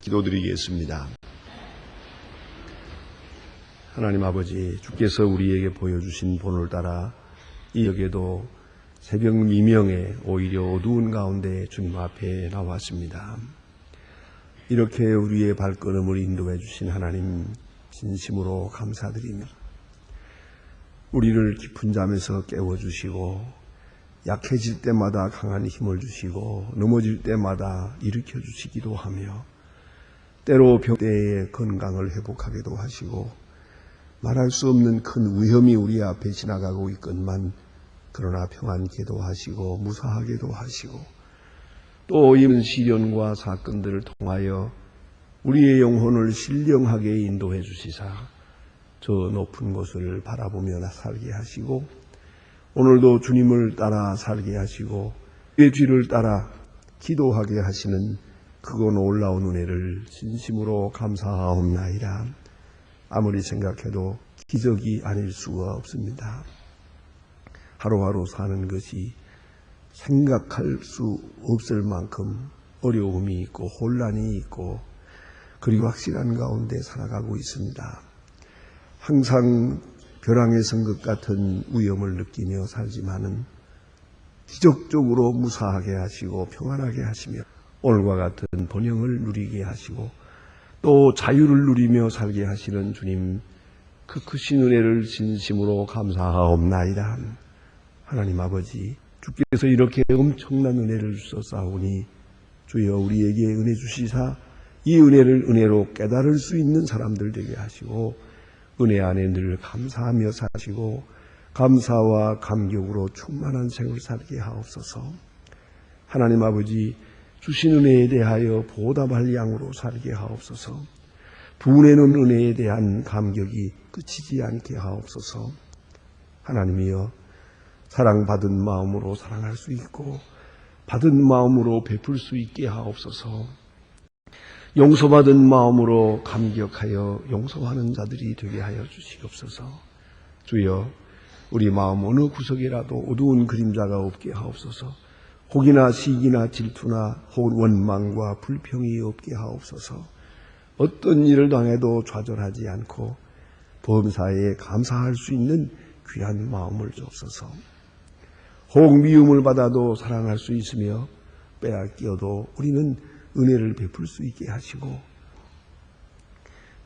기도드리겠습니다. 하나님 아버지, 주께서 우리에게 보여주신 본을 따라 이 역에도 새벽 미명에 오히려 어두운 가운데 주님 앞에 나왔습니다. 이렇게 우리의 발걸음을 인도해 주신 하나님 진심으로 감사드립니다. 우리를 깊은 잠에서 깨워주시고 약해질 때마다 강한 힘을 주시고 넘어질 때마다 일으켜 주시기도 하며 때로 병때의 건강을 회복하기도 하시고 말할 수 없는 큰 위험이 우리 앞에 지나가고 있건만 그러나 평안케도 하시고 무사하게도 하시고 또 이런 시련과 사건들을 통하여 우리의 영혼을 신령하게 인도해 주시사 저 높은 곳을 바라보며 살게 하시고 오늘도 주님을 따라 살게 하시고 그의 뒤를 따라 기도하게 하시는 크고 놀라운 은혜를 진심으로 감사하옵나이다. 아무리 생각해도 기적이 아닐 수가 없습니다. 하루하루 사는 것이 생각할 수 없을 만큼 어려움이 있고 혼란이 있고 그리고 확실한 가운데 살아가고 있습니다. 항상 벼랑에 선 것 같은 위험을 느끼며 살지만은 기적적으로 무사하게 하시고 평안하게 하시며 오늘과 같은 번영을 누리게 하시고 또 자유를 누리며 살게 하시는 주님 그 크신 은혜를 진심으로 감사하옵나이다. 하나님 아버지, 주께서 이렇게 엄청난 은혜를 주셨사오니 주여 우리에게 은혜 주시사 이 은혜를 은혜로 깨달을 수 있는 사람들 되게 하시고 은혜 안에 늘 감사하며 사시고 감사와 감격으로 충만한 생을 살게 하옵소서. 하나님 아버지, 주신 은혜에 대하여 보답할 양으로 살게 하옵소서. 부은혜는 은혜에 대한 감격이 그치지 않게 하옵소서. 하나님이여, 사랑받은 마음으로 사랑할 수 있고 받은 마음으로 베풀 수 있게 하옵소서. 용서받은 마음으로 감격하여 용서하는 자들이 되게 하여 주시옵소서. 주여, 우리 마음 어느 구석이라도 어두운 그림자가 없게 하옵소서. 혹이나 시기나 질투나 혹은 원망과 불평이 없게 하옵소서. 어떤 일을 당해도 좌절하지 않고 범사에 감사할 수 있는 귀한 마음을 주옵소서. 혹 미움을 받아도 사랑할 수 있으며 빼앗겨도 우리는 은혜를 베풀 수 있게 하시고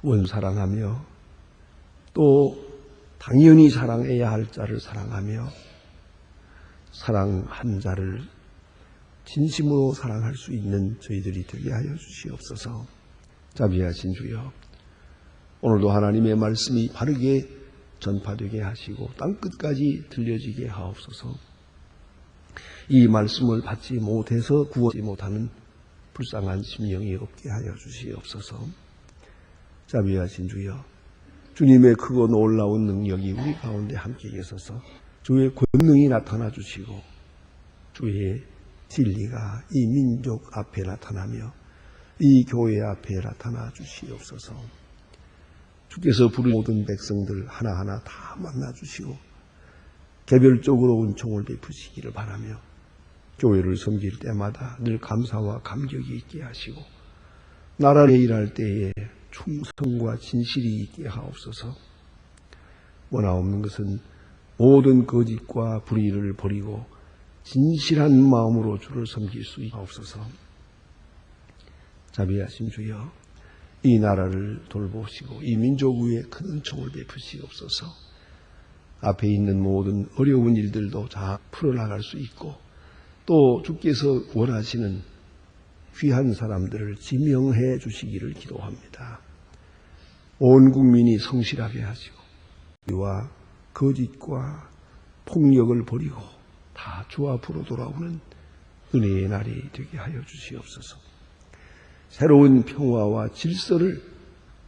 원사랑하며 또 당연히 사랑해야 할 자를 사랑하며 사랑한 자를 진심으로 사랑할 수 있는 저희들이 되게 하여 주시옵소서. 자비하신 주여, 오늘도 하나님의 말씀이 바르게 전파되게 하시고 땅끝까지 들려지게 하옵소서. 이 말씀을 받지 못해서 구원하지 못하는 불쌍한 심령이 없게 하여 주시옵소서. 자비하신 주여, 주님의 크고 놀라운 능력이 우리 가운데 함께 계셔서 주의 권능이 나타나 주시고 주의 진리가 이 민족 앞에 나타나며 이 교회 앞에 나타나 주시옵소서. 주께서 부르신 모든 백성들 하나하나 다 만나 주시고 개별적으로 은총을 베푸시기를 바라며 교회를 섬길 때마다 늘 감사와 감격이 있게 하시고 나라를 일할 때에 충성과 진실이 있게 하옵소서. 원하옵는 것은 모든 거짓과 불의를 버리고 진실한 마음으로 주를 섬길 수 있게 하옵소서. 자비하신 주여, 이 나라를 돌보시고 이 민족 위에 큰 은총을 베푸시옵소서. 앞에 있는 모든 어려운 일들도 다 풀어나갈 수 있고 또 주께서 원하시는 귀한 사람들을 지명해 주시기를 기도합니다. 온 국민이 성실하게 하시고 우리와 거짓과 폭력을 버리고 다 주 앞으로 돌아오는 은혜의 날이 되게 하여 주시옵소서. 새로운 평화와 질서를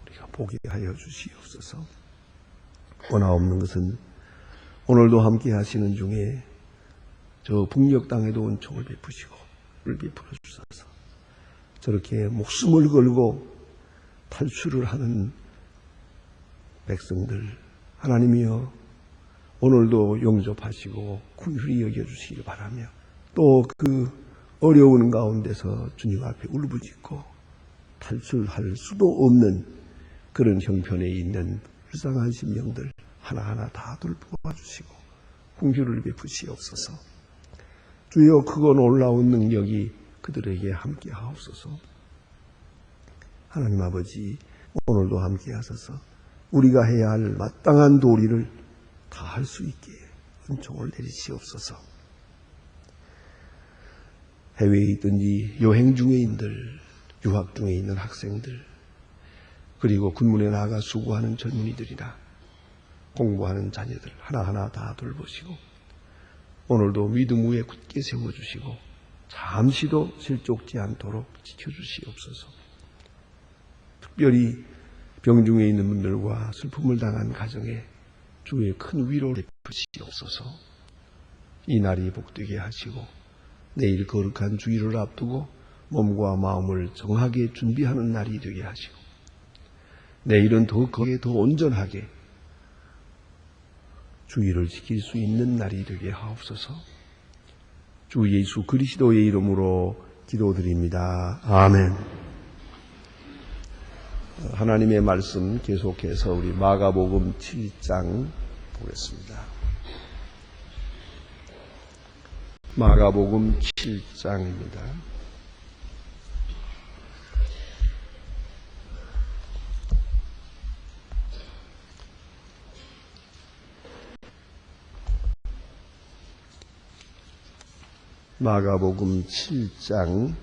우리가 보게 하여 주시옵소서. 원하옵는 것은 오늘도 함께 하시는 중에 저 북녘 땅에도 은총을 베푸시고 를 베풀어 주셔서 저렇게 목숨을 걸고 탈출을 하는 백성들 하나님이여 오늘도 용접하시고 긍휼히 여겨주시기를 바라며 또 그 어려운 가운데서 주님 앞에 울부짖고 탈출할 수도 없는 그런 형편에 있는 불쌍한 심령들 하나하나 다 돌보아 주시고 긍휼을 베푸시옵소서. 주여 크고 놀라운 능력이 그들에게 함께 하옵소서. 하나님 아버지, 오늘도 함께 하소서. 우리가 해야 할 마땅한 도리를 다 할 수 있게 은총을 내리시옵소서. 해외에 있든지 여행 중에 있는들, 유학 중에 있는 학생들, 그리고 군문에 나가 수고하는 젊은이들이나 공부하는 자녀들 하나하나 다 돌보시고 오늘도 믿음 위에 굳게 세워주시고 잠시도 실족지 않도록 지켜주시옵소서. 특별히 병중에 있는 분들과 슬픔을 당한 가정에 주의 큰 위로를 베푸시옵소서. 이 날이 복되게 하시고 내일 거룩한 주일을 앞두고 몸과 마음을 정하게 준비하는 날이 되게 하시고 내일은 더 온전하게 주의를 지킬 수 있는 날이 되게 하옵소서. 주 예수 그리스도의 이름으로 기도드립니다. 아멘. 하나님의 말씀 계속해서 우리 마가복음 7장 보겠습니다. 마가복음 7장입니다. 마가복음 7장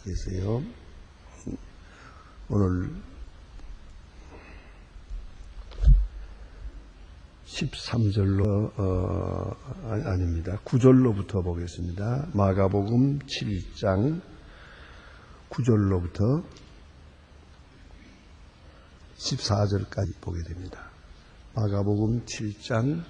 계세요. 오늘 13절로 아닙니다. 9절로부터 보겠습니다. 마가복음 7장 9절로부터 14절까지 보게 됩니다. 마가복음 7장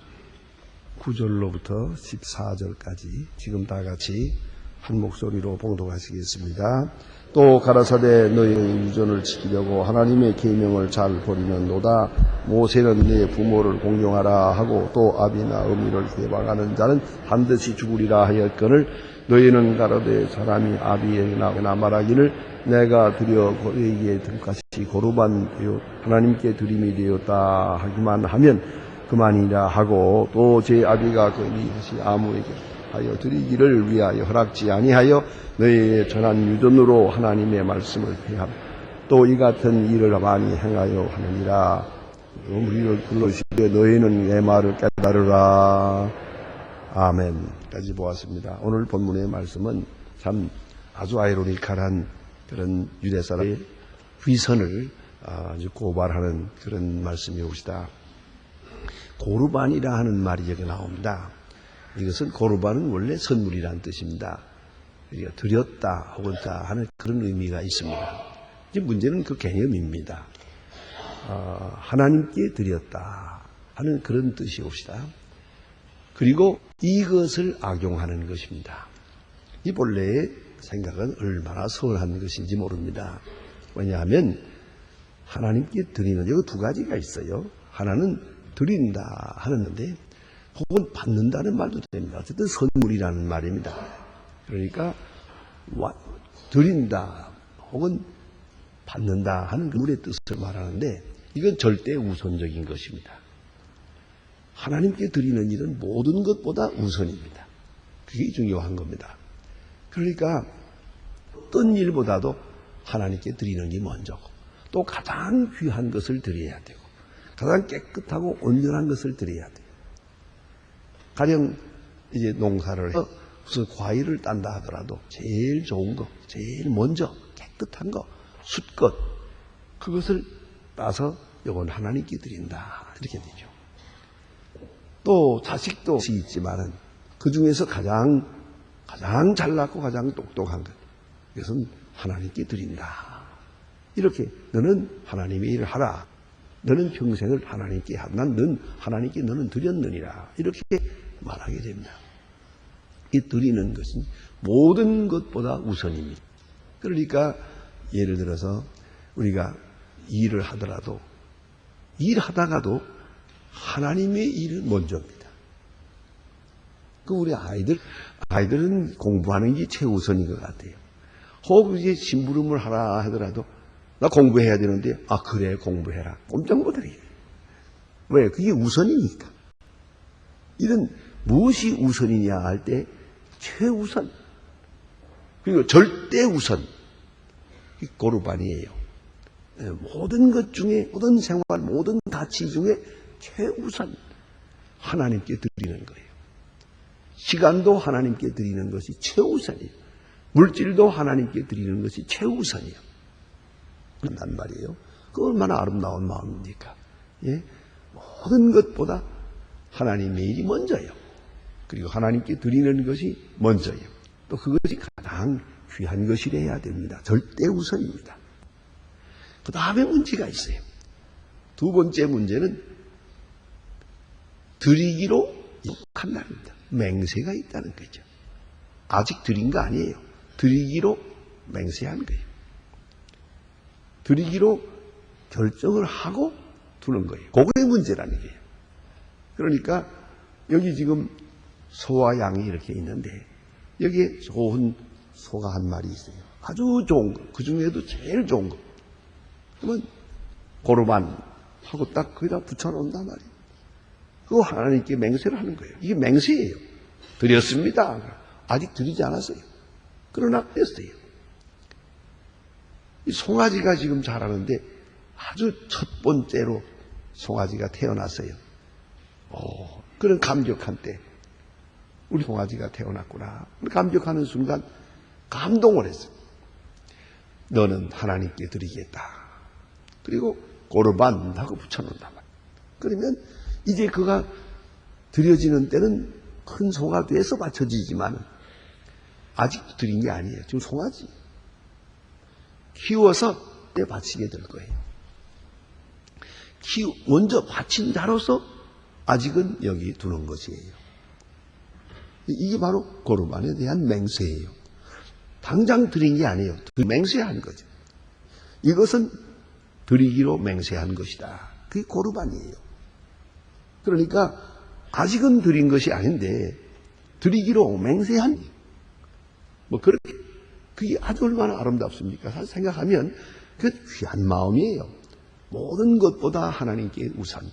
9절로부터 14절까지 지금 다 같이 한 목소리로 봉독하시겠습니다. 또 가라사대 너희의 유전을 지키려고 하나님의 계명을 잘 버리는도다. 모세는 네 부모를 공경하라 하고 또 아비나 어미를 해방하는 자는 반드시 죽으리라 하였거늘 너희는 가라되 사람이 아비에게나 말하기를 내가 드려 너희에게 등같이 거루반 되어 하나님께 드림이 되었다 하기만 하면 그만이라 하고 또 제 아비가 거의 다시 아무에게 하여 드리기를 위하여 허락지 아니하여 너희의 전한 유전으로 하나님의 말씀을 폐함 또 이 같은 일을 많이 행하여 하느니라. 우리를 불러주시되 너희는 내 말을 깨달으라. 아멘까지 보았습니다. 오늘 본문의 말씀은 참 아주 아이러니컬한 그런 유대 사람의 위선을 아주 고발하는 그런 말씀이옵시다. 고르반이라 하는 말이 여기 나옵니다. 이것은 고르반은 원래 선물이라는 뜻입니다. 우리가 드렸다 혹은 다 하는 그런 의미가 있습니다. 이제 문제는 그 개념입니다. 하나님께 드렸다 하는 그런 뜻이옵시다. 그리고 이것을 악용하는 것입니다. 이 본래의 생각은 얼마나 선한 것인지 모릅니다. 왜냐하면 하나님께 드리는 여기 두 가지가 있어요. 하나는 드린다 하는데 혹은 받는다는 말도 됩니다. 어쨌든 선물이라는 말입니다. 그러니까 드린다 혹은 받는다 하는 물의 뜻을 말하는데 이건 절대 우선적인 것입니다. 하나님께 드리는 일은 모든 것보다 우선입니다. 그게 중요한 겁니다. 그러니까 어떤 일보다도 하나님께 드리는 게 먼저고 또 가장 귀한 것을 드려야 되고 가장 깨끗하고 온전한 것을 드려야 돼요. 가령 이제 농사를 해서 무슨 과일을 딴다 하더라도 제일 좋은 거, 제일 먼저 깨끗한 거, 숫것 그것을 따서 이건 하나님께 드린다 이렇게 되죠. 또 자식도 있지만은 그 중에서 가장 잘났고 가장 똑똑한 것 이것은 하나님께 드린다. 이렇게 너는 하나님의 일을 하라. 너는 평생을 하나님께 하라. 넌 하나님께 너는 드렸느니라. 이렇게 말하게 됩니다. 이 드리는 것은 모든 것보다 우선입니다. 그러니까 예를 들어서 우리가 일을 하더라도 일하다가도 하나님의 일은 먼저입니다. 그 우리 아이들은 공부하는 게 최우선인 것 같아요. 혹 이제 심부름을 하라 하더라도 나 공부해야 되는데 그래 공부해라. 꼼짝 못하게. 왜? 그게 우선이니까. 이런 무엇이 우선이냐 할 때 최우선 그리고 절대 우선 이 고르반이에요. 모든 것 중에 모든 생활 모든 가치 중에 최우선 하나님께 드리는 거예요. 시간도 하나님께 드리는 것이 최우선이에요. 물질도 하나님께 드리는 것이 최우선이에요. 그런단 말이에요. 그 얼마나 아름다운 마음입니까? 예? 모든 것보다 하나님의 일이 먼저예요. 그리고 하나님께 드리는 것이 먼저예요. 또 그것이 가장 귀한 것이래야 됩니다. 절대 우선입니다. 그 다음에 문제가 있어요. 두 번째 문제는 드리기로 약한다는 겁니다. 맹세가 있다는 거죠. 아직 드린 거 아니에요. 드리기로 맹세한 거예요. 드리기로 결정을 하고 두는 거예요. 그게 문제라는 거예요. 그러니까 여기 지금 소와 양이 이렇게 있는데 여기에 좋은 소가 한 마리 있어요. 아주 좋은 거. 그 중에도 제일 좋은 거. 그러면 고르반 하고 딱 거기다 붙여놓는단 말이에요. 그거 하나님께 맹세를 하는 거예요. 이게 맹세예요. 드렸습니다. 아직 드리지 않았어요. 그러나 됐어요. 이 송아지가 지금 자라는데 아주 첫 번째로 송아지가 태어났어요. 그런 감격한 때 우리 송아지가 태어났구나. 감격하는 순간 감동을 했어요. 너는 하나님께 드리겠다. 그리고 고르반 하고 붙여놓는단 말이에요. 그러면 이제 그가 드려지는 때는 큰 소가 돼서 바쳐지지만 아직 드린 게 아니에요. 지금 송아지 키워서 때 바치게 될 거예요. 먼저 바친 자로서 아직은 여기 두는 것이에요. 이게 바로 고르반에 대한 맹세예요. 당장 드린 게 아니에요. 맹세한 거죠. 이것은 드리기로 맹세한 것이다. 그게 고르반이에요. 그러니까 아직은 드린 것이 아닌데 드리기로 맹세한 그렇게 그게 아주 얼마나 아름답습니까? 사실 생각하면 그 귀한 마음이에요. 모든 것보다 하나님께 우선.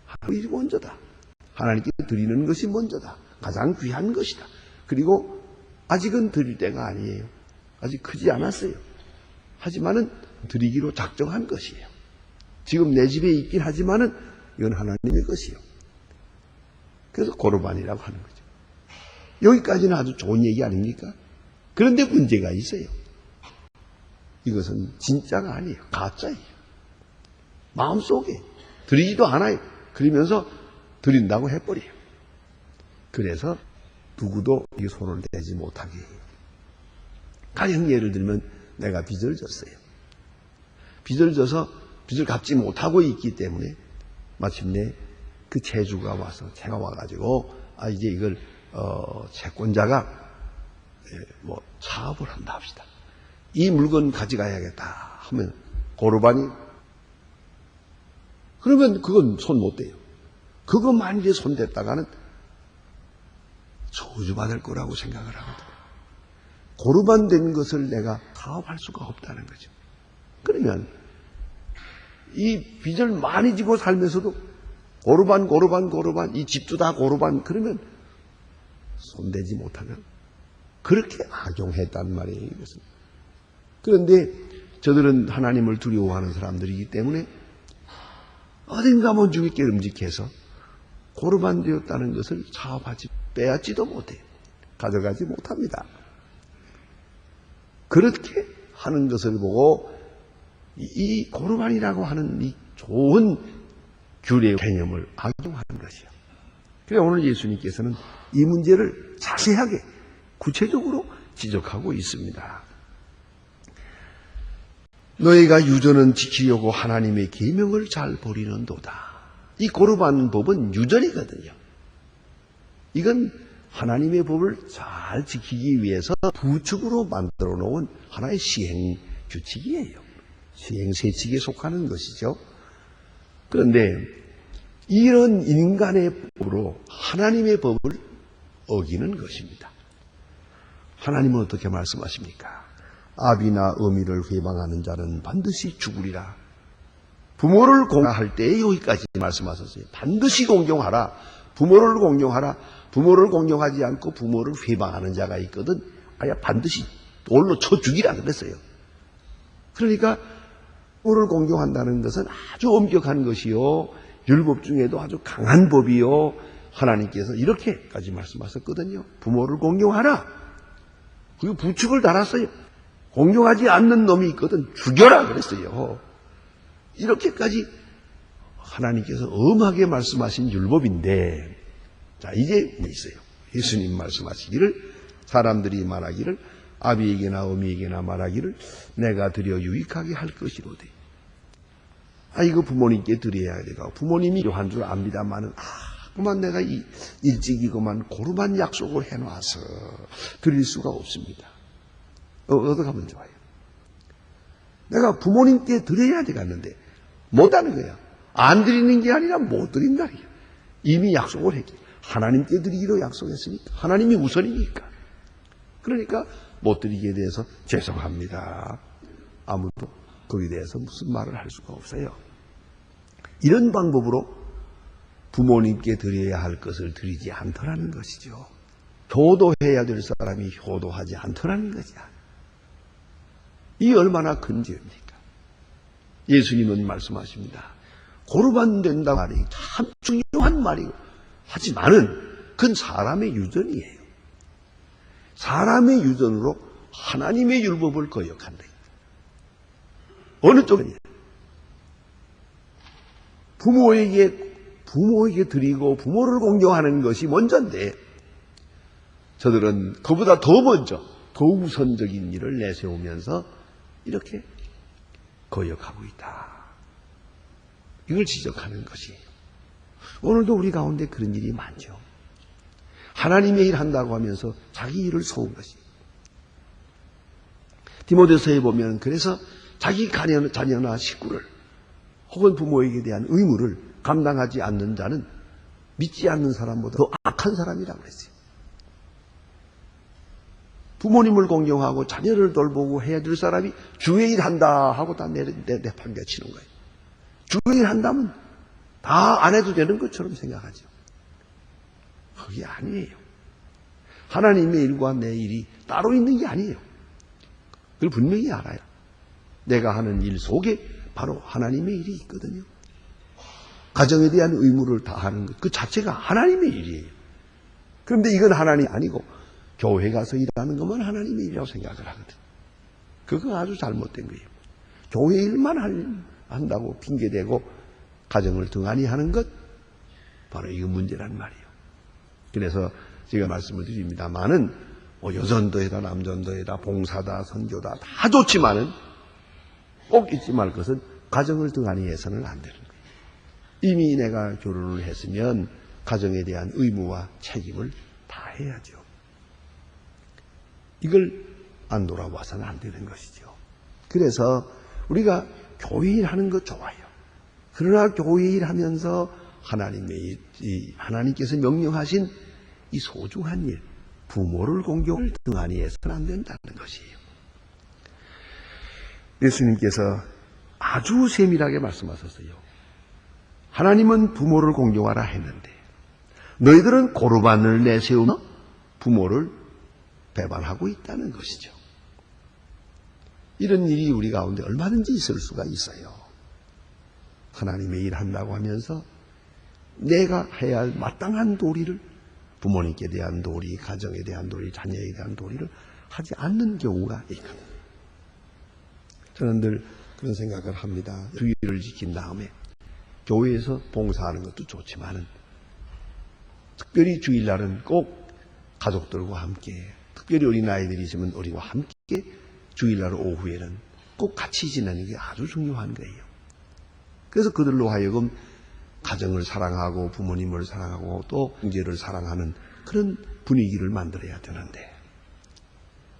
하나님이 먼저다. 하나님께 드리는 것이 먼저다. 가장 귀한 것이다. 그리고 아직은 드릴 때가 아니에요. 아직 크지 않았어요. 하지만은 드리기로 작정한 것이에요. 지금 내 집에 있긴 하지만은 이건 하나님의 것이요. 그래서 고르반이라고 하는 거죠. 여기까지는 아주 좋은 얘기 아닙니까? 그런데 문제가 있어요. 이것은 진짜가 아니에요. 가짜예요. 마음속에 드리지도 않아요. 그러면서 드린다고 해버려요. 그래서 누구도 이 손을 대지 못하게 해요. 가령 예를 들면 내가 빚을 졌어요. 빚을 져서 빚을 갚지 못하고 있기 때문에 마침내 그 채주가 와서 제가 와가지고 이제 이걸 채권자가 사업을 한다 합시다. 이 물건 가져가야겠다 하면 고르반이 그러면 그건 손 못 대요. 그거 만일에 손 댔다가는 저주받을 거라고 생각을 하거든요. 고르반 된 것을 내가 사업할 수가 없다는 거죠. 그러면 이 빚을 많이 지고 살면서도 고르반 이 집도 다 고르반 그러면 손대지 못하면 그렇게 악용했단 말이에요. 이것은. 그런데 저들은 하나님을 두려워하는 사람들이기 때문에 어딘가 뭔중에 깨름직해서 고르반 되었다는 것을 사업하지 빼앗지도 못해요. 가져가지 못합니다. 그렇게 하는 것을 보고 이 고르반이라고 하는 이 좋은 규례 개념을 악용하는 것이요. 그래서 오늘 예수님께서는 이 문제를 자세하게 구체적으로 지적하고 있습니다. 너희가 유전은 지키려고 하나님의 계명을 잘 버리는도다. 이 고르반 법은 유전이거든요. 이건 하나님의 법을 잘 지키기 위해서 부축으로 만들어 놓은 하나의 시행 규칙이에요. 시행 세칙에 속하는 것이죠. 그런데 이런 인간의 법으로 하나님의 법을 어기는 것입니다. 하나님은 어떻게 말씀하십니까? 아비나 어미를 회방하는 자는 반드시 죽으리라. 부모를 공경할 때 여기까지 말씀하셨어요. 반드시 공경하라. 부모를 공경하라. 부모를 공경하지 않고 부모를 회방하는 자가 있거든. 아야 반드시 돌로 쳐 죽이라 그랬어요. 그러니까 부모를 공경한다는 것은 아주 엄격한 것이요. 율법 중에도 아주 강한 법이요. 하나님께서 이렇게까지 말씀하셨거든요. 부모를 공경하라. 그리고 부축을 달았어요. 공경하지 않는 놈이 있거든 죽여라 그랬어요. 이렇게까지 하나님께서 엄하게 말씀하신 율법인데, 자 이제 뭐 있어요? 예수님 말씀하시기를, 사람들이 말하기를, 아비에게나 어미에게나 말하기를 내가 드려 유익하게 할 것이로되. 이거 부모님께 드려야 되고, 부모님이 필요한 줄 압니다만은 그만 내가 일찍 이것만 고루만 약속을 해놔서 드릴 수가 없습니다. 어떻게 하면 좋아요? 내가 부모님께 드려야 되겠는데 못하는 거야. 안 드리는 게 아니라 못 드린다. 이미 약속을 했기. 하나님께 드리기로 약속했으니까. 하나님이 우선이니까. 그러니까 못 드리기에 대해서 죄송합니다. 아무도 거기에 대해서 무슨 말을 할 수가 없어요. 이런 방법으로 부모님께 드려야 할 것을 드리지 않더라는 것이죠. 효도해야 될 사람이 효도하지 않더라는 거죠. 이 얼마나 큰 죄입니까? 예수님은 말씀하십니다. 고르반 된다 말이 참 중요한 말이고, 하지만은 그건 사람의 유전이에요. 사람의 유전으로 하나님의 율법을 거역한다. 어느 쪽이냐? 부모에게 드리고 부모를 공경하는 것이 먼저인데, 저들은 그보다 더 먼저, 더 우선적인 일을 내세우면서 이렇게 거역하고 있다. 이걸 지적하는 것이에요. 오늘도 우리 가운데 그런 일이 많죠. 하나님의 일 한다고 하면서 자기 일을 소은 것이. 디모데서에 보면 그래서 자기 자녀나 식구를 혹은 부모에게 대한 의무를 감당하지 않는 자는 믿지 않는 사람보다 더 악한 사람이라고 그랬어요. 부모님을 공경하고 자녀를 돌보고 해야 될 사람이 주의 일 한다 하고 다 내팽개치는 거예요. 주의 일 한다면 다 안 해도 되는 것처럼 생각하죠. 그게 아니에요. 하나님의 일과 내 일이 따로 있는 게 아니에요. 그걸 분명히 알아요. 내가 하는 일 속에 바로 하나님의 일이 있거든요. 가정에 대한 의무를 다하는 것, 그 자체가 하나님의 일이에요. 그런데 이건 하나님이 아니고 교회 가서 일하는 것만 하나님의 일이라고 생각을 하거든. 그거 아주 잘못된 거예요. 교회 일만 한다고 핑계대고 가정을 등한히 하는 것, 바로 이거 문제란 말이에요. 그래서 제가 말씀을 드립니다만은 여전도에다 남전도에다 봉사다 선교다 다 좋지만은 꼭 잊지 말 것은 가정을 등한히 해서는 안 되는 거예요. 이미 내가 결혼을 했으면 가정에 대한 의무와 책임을 다 해야죠. 이걸 안 돌아봐서는 안 되는 것이죠. 그래서 우리가 교회 일 하는 거 좋아요. 그러나 교회 일 하면서 하나님께서 명령하신 이 소중한 일, 부모를 공경을 등한히 해서는 안 된다는 것이에요. 예수님께서 아주 세밀하게 말씀하셨어요. 하나님은 부모를 공경하라 했는데 너희들은 고르반을 내세우며 부모를 배반하고 있다는 것이죠. 이런 일이 우리 가운데 얼마든지 있을 수가 있어요. 하나님의 일 한다고 하면서 내가 해야 할 마땅한 도리를, 부모님께 대한 도리, 가정에 대한 도리, 자녀에 대한 도리를 하지 않는 경우가 있거든요. 저는 늘 그런 생각을 합니다. 주의를 지킨 다음에 교회에서 봉사하는 것도 좋지만은 특별히 주일날은 꼭 가족들과 함께, 특별히 어린아이들이 있으면 어린이와 함께 주일날 오후에는 꼭 같이 지내는 게 아주 중요한 거예요. 그래서 그들로 하여금 가정을 사랑하고 부모님을 사랑하고 또 형제를 사랑하는 그런 분위기를 만들어야 되는데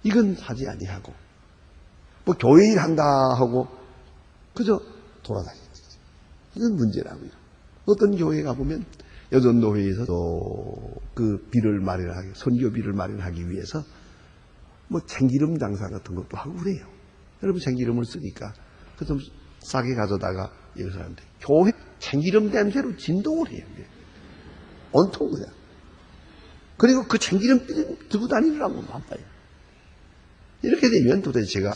이건 하지 아니하고 뭐 교회 일 한다 하고 그저 돌아다니는 거죠. 이건 문제라고요. 어떤 교회 가보면 여전도회에서 그 비를 마련하기, 선교비를 마련하기 위해서 뭐 참기름 장사 같은 것도 하고 그래요. 여러분 참기름을 쓰니까 그 좀 싸게 가져다가 여기서 하는데 교회 참기름 냄새로 진동을 해요. 온통 그냥. 그리고 그 참기름 들고 다니느라고 바빠요. 이렇게 되면 도대체 제가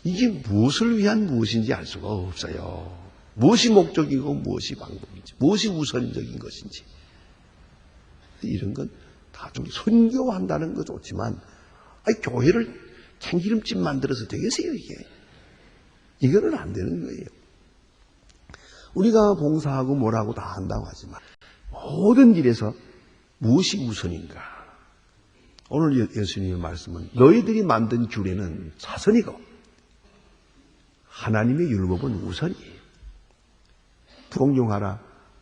이게 무엇을 위한 무엇인지 알 수가 없어요. 무엇이 목적이고 무엇이 방법인지, 무엇이 우선적인 것인지. 이런 건 다 좀 선교한다는 거 좋지만, 교회를 참기름집 만들어서 되겠어요, 이게? 이거는 안 되는 거예요. 우리가 봉사하고 뭐라고 다 한다고 하지만, 모든 일에서 무엇이 우선인가? 오늘 예수님의 말씀은 너희들이 만든 규례는 사선이고, 하나님의 율법은 우선이에요. 공경하라.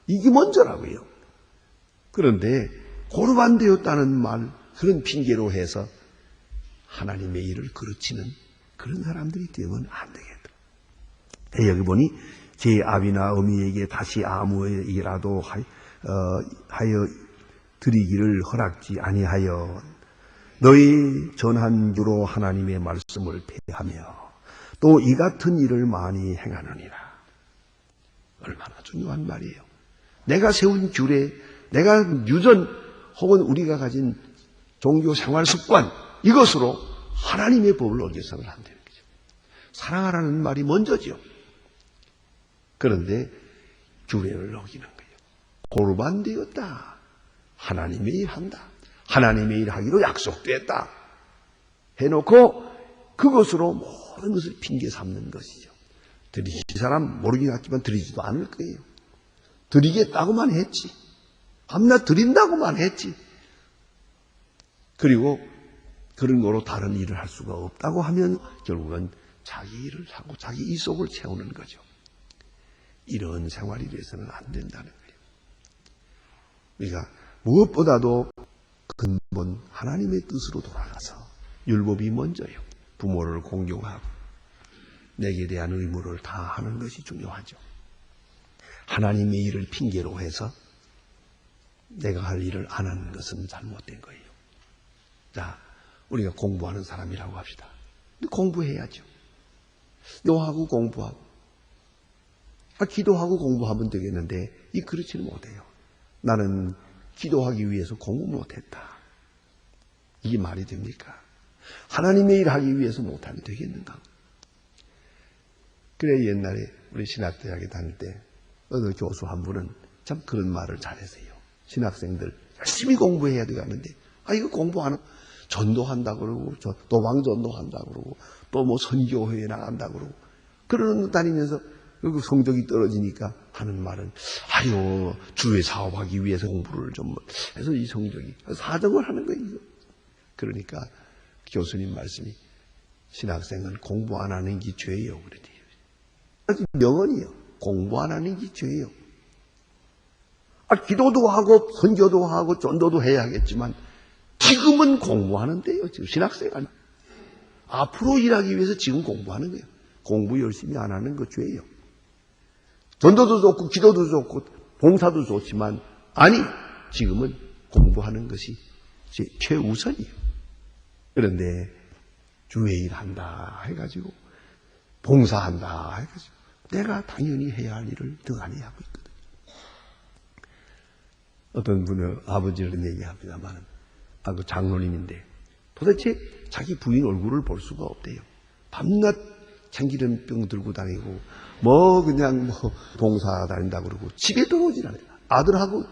이게 먼저라고요. 그런데 고르반 되었다는 말, 그런 핑계로 해서 하나님의 일을 그르치는 그런 사람들이 되면 안 되겠다. 여기 보니 제 아비나 어미에게 다시 아무에게라도 하여 드리기를 허락지 아니하여 너희 전한 유로 하나님의 말씀을 폐하며 또 이 같은 일을 많이 행하느니라. 얼마나 중요한 말이에요. 내가 세운 규례, 내가 유전 혹은 우리가 가진 종교 생활 습관, 이것으로 하나님의 법을 어겨서는 안 되는 거죠. 사랑하라는 말이 먼저죠. 그런데 규례를 어기는 거예요. 고르반 되었다. 하나님의 일 한다. 하나님의 일 하기로 약속됐다. 해놓고 그것으로 모든 것을 핑계 삼는 것이죠. 드리실 사람 모르긴 하지만 드리지도 않을 거예요. 드리겠다고만 했지. 밤낮 드린다고만 했지. 그리고 그런 거로 다른 일을 할 수가 없다고 하면 결국은 자기 일을 하고 자기 이속을 채우는 거죠. 이런 생활이 돼서는 안 된다는 거예요. 우리가 무엇보다도 근본 하나님의 뜻으로 돌아가서 율법이 먼저요. 부모를 공경하고 내게 대한 의무를 다하는 것이 중요하죠. 하나님의 일을 핑계로 해서 내가 할 일을 안 하는 것은 잘못된 거예요. 자, 우리가 공부하는 사람이라고 합시다. 근데 공부해야죠. 요하고 공부하고. 기도하고 공부하면 되겠는데 그렇지는 못해요. 나는 기도하기 위해서 공부 못했다. 이게 말이 됩니까? 하나님의 일 하기 위해서 못하면 되겠는가? 그래 옛날에 우리 신학대학에 다닐 때 어느 교수 한 분은 참 그런 말을 잘했어요. 신학생들 열심히 공부해야 되고 하는데 이거 공부 안 하고 전도한다 그러고 도방 전도한다 그러고 또 뭐 선교회에 나간다 그러고 그러는 다니면서 그 성적이 떨어지니까 하는 말은 주의 사업하기 위해서 공부를 좀 해서 이 성적이 사정을 하는 거예요. 그러니까 교수님 말씀이 신학생은 공부 안 하는 게 죄예요. 그러대요. 아주 명언이요. 공부 안 하는 게 죄예요. 기도도 하고 선교도 하고 전도도 해야겠지만 지금은 공부하는데요. 지금 신학생 아니. 앞으로 일하기 위해서 지금 공부하는 거예요. 공부 열심히 안 하는 거 죄예요. 전도도 좋고 기도도 좋고 봉사도 좋지만 지금은 공부하는 것이 최우선이에요. 그런데 주의 일 한다 해가지고 봉사한다 해가지고 내가 당연히 해야 할 일을 더 많이 하고 있거든요. 어떤 분은 아버지를 얘기합니다만 그 장로님인데 도대체 자기 부인 얼굴을 볼 수가 없대요. 밤낮 참기름병 들고 다니고 그냥 봉사 다닌다 그러고 집에 들어오질 않아요. 아들하고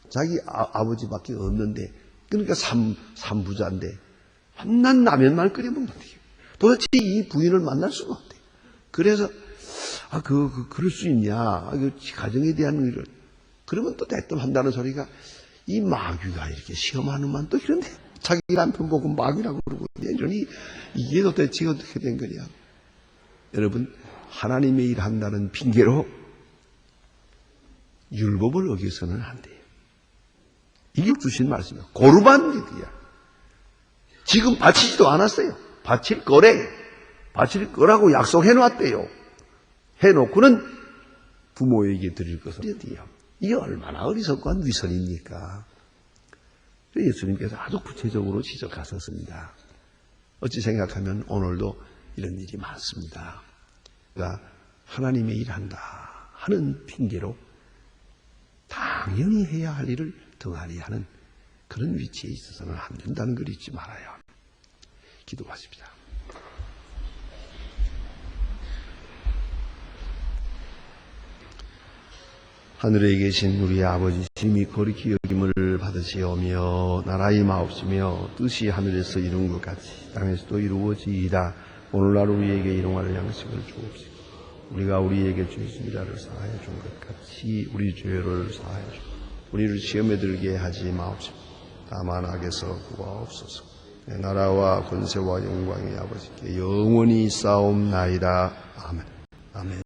자기 아버지밖에 없는데 그러니까 삼부자인데 밤낮 라면만 끓여 먹는데요. 도대체 이 부인을 만날 수가 없대요. 그래서 그럴 수 있냐? 가정에 대한 일을 그러면 또 대뜸 한다는 소리가 이 마귀가 이렇게 시험하는만 또 이런데 자기 남편 보고 마귀라고 그러고 이러니 이게 도대체 어떻게 된 거냐? 여러분 하나님의 일 한다는 핑계로 율법을 어겨서는 안 돼요. 이게 주신 말씀이에요. 고르반 얘기야. 지금 바치지도 않았어요. 바칠 거래. 바칠 거라고 약속해 놨대요. 해놓고는 부모에게 드릴 것을 드려요. 이게 얼마나 어리석고한 위선입니까? 예수님께서 아주 구체적으로 지적하셨습니다. 어찌 생각하면 오늘도 이런 일이 많습니다. 그러니까 하나님의 일한다 하는 핑계로 당연히 해야 할 일을 등한히 하는 그런 위치에 있어서는 안 된다는 걸 잊지 말아요. 기도하십시다. 하늘에 계신 우리 아버지 심히 거룩히 여김을 받으시오며 나라의 마옵시며 뜻이 하늘에서 이룬 것 같이 땅에서도 이루어지이다. 오늘날 우리에게 일용할 양식을 주옵시고 우리가 우리에게 주신 자를 사하여 준 것 같이 우리 죄를 사하여 주옵시고 우리를 시험에 들게 하지 마옵시고 다만 악에서 구하옵소서. 내 나라와 권세와 영광이 아버지께 영원히 싸움나이다. 아멘. 아멘.